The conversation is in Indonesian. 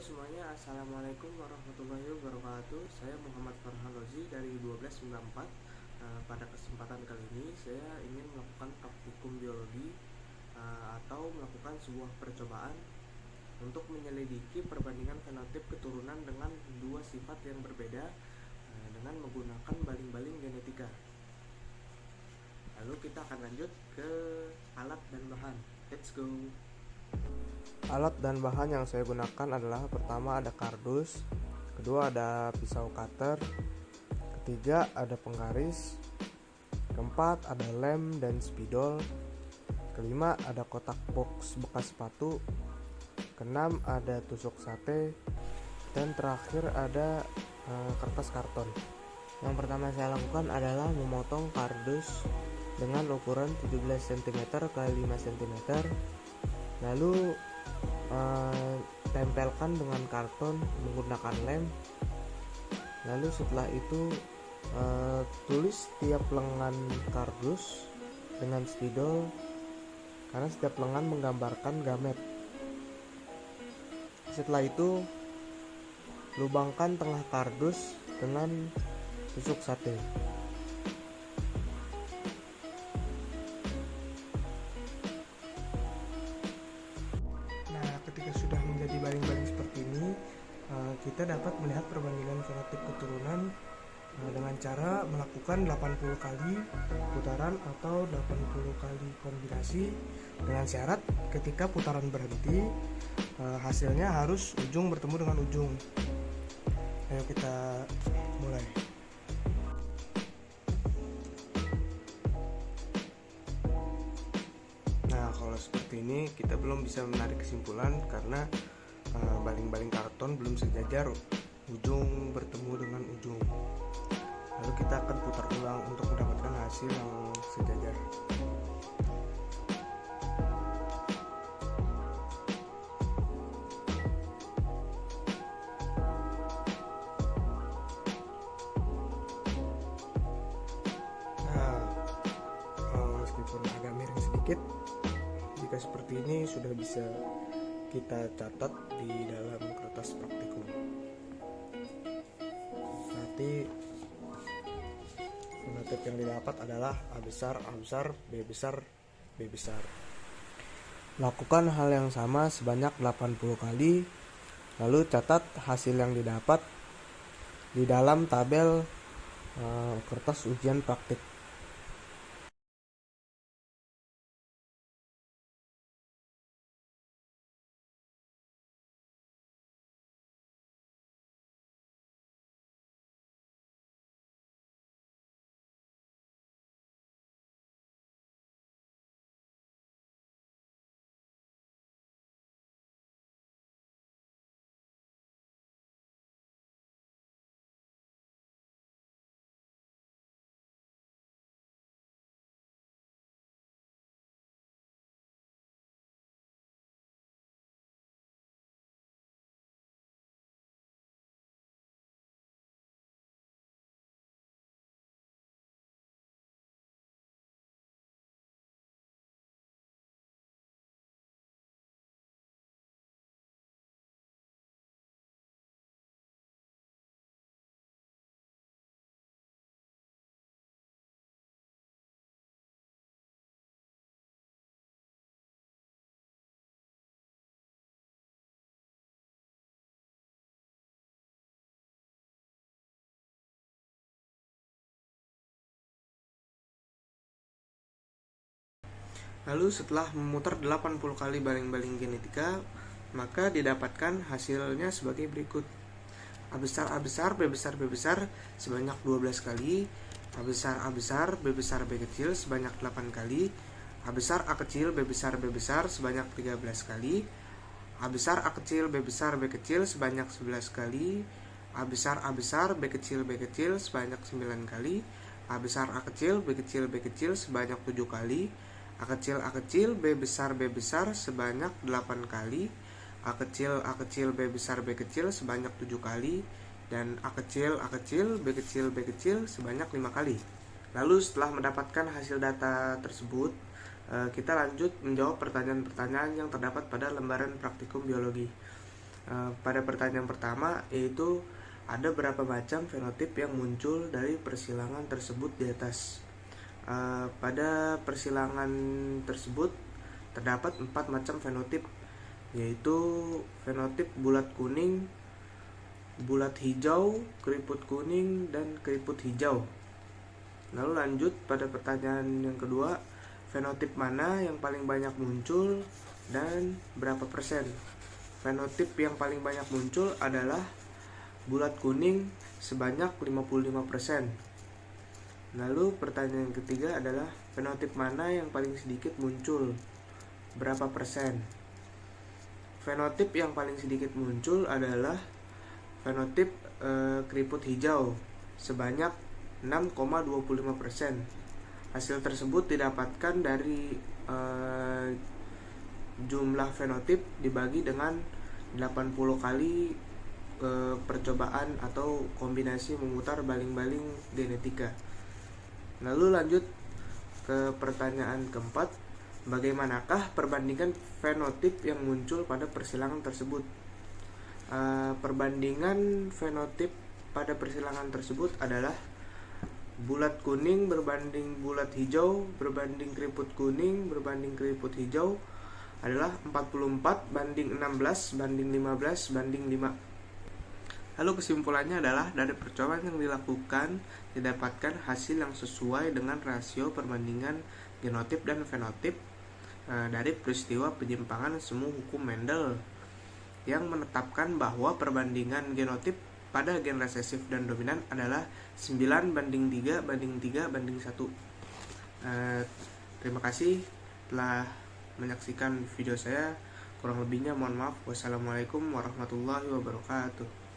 semuanya, Assalamualaikum warahmatullahi wabarakatuh. Saya Muhammad Farhan Rozi dari 1294. Pada kesempatan kali ini saya ingin melakukan praktikum biologi atau melakukan sebuah percobaan untuk menyelidiki perbandingan fenotip keturunan dengan dua sifat yang berbeda dengan menggunakan baling-baling genetika. Lalu kita akan lanjut ke alat dan bahan. Let's go. Alat dan bahan yang saya gunakan adalah pertama ada kardus, kedua ada pisau cutter, ketiga ada penggaris, keempat ada lem dan spidol, kelima ada kotak box bekas sepatu, keenam ada tusuk sate, dan terakhir ada kertas karton. Yang pertama saya lakukan adalah memotong kardus dengan ukuran 17 cm x 5 cm, lalu tempelkan dengan karton menggunakan lem. Lalu setelah itu tulis setiap lengan kardus dengan spidol, karena setiap lengan menggambarkan gamet. Setelah itu lubangkan tengah kardus dengan tusuk sate. Ketika sudah menjadi baling-baling seperti ini, kita dapat melihat perbandingan fenotip keturunan dengan cara melakukan 80 kali putaran atau 80 kali kombinasi, dengan syarat ketika putaran berhenti hasilnya harus ujung bertemu dengan ujung. Ayo kita mulai. Kalau seperti ini kita belum bisa menarik kesimpulan karena baling-baling karton belum sejajar ujung bertemu dengan ujung. Lalu kita akan putar ulang untuk mendapatkan hasil yang sejajar. Meskipun agak miring sedikit, jika seperti ini sudah bisa kita catat di dalam kertas praktikum. Nanti fenotip yang didapat adalah A besar, A besar, B besar, B besar. Lakukan hal yang sama sebanyak 80 kali, lalu catat hasil yang didapat di dalam tabel kertas ujian praktik. Lalu setelah memutar 80 kali baling-baling genetika, maka didapatkan hasilnya sebagai berikut. A besar, A besar, B besar, B besar sebanyak 12 kali, A besar, A besar, B besar, B kecil sebanyak 8 kali, A besar, A kecil, B besar, B besar sebanyak 13 kali, A besar, A kecil, B besar, B kecil sebanyak 11 kali, A besar, A besar, B kecil, B kecil sebanyak 9 kali, A besar, A kecil, B kecil, B kecil sebanyak 7 kali, A kecil, B besar, B besar sebanyak 8 kali, A kecil, B besar, B kecil sebanyak 7 kali, dan A kecil, B kecil, B kecil sebanyak 5 kali. Lalu setelah mendapatkan hasil data tersebut, kita lanjut menjawab pertanyaan-pertanyaan yang terdapat pada lembaran praktikum biologi. Pada pertanyaan pertama, yaitu ada berapa macam fenotip yang muncul dari persilangan tersebut di atas. Pada persilangan tersebut terdapat 4 macam fenotip, yaitu fenotip bulat kuning, bulat hijau, keriput kuning, dan keriput hijau. Lalu lanjut pada pertanyaan yang kedua, fenotip mana yang paling banyak muncul dan berapa persen? Fenotip yang paling banyak muncul adalah bulat kuning sebanyak 55%. Lalu pertanyaan yang ketiga adalah fenotip mana yang paling sedikit muncul, berapa persen? Fenotip yang paling sedikit muncul adalah fenotip keriput hijau sebanyak 6,25%. Hasil tersebut didapatkan dari jumlah fenotip dibagi dengan 80 kali percobaan atau kombinasi memutar baling-baling genetika. Lalu lanjut ke pertanyaan keempat, bagaimanakah perbandingan fenotip yang muncul pada persilangan tersebut? Perbandingan fenotip pada persilangan tersebut adalah bulat kuning berbanding bulat hijau berbanding keriput kuning berbanding keriput hijau adalah 44 banding 16 banding 15 banding 5. Lalu kesimpulannya adalah dari percobaan yang dilakukan didapatkan hasil yang sesuai dengan rasio perbandingan genotip dan fenotip dari peristiwa penyimpangan semu hukum Mendel yang menetapkan bahwa perbandingan genotip pada gen resesif dan dominan adalah 9 banding 3 banding 3 banding 1. Terima kasih telah menyaksikan video saya. Kurang lebihnya mohon maaf. Wassalamualaikum warahmatullahi wabarakatuh.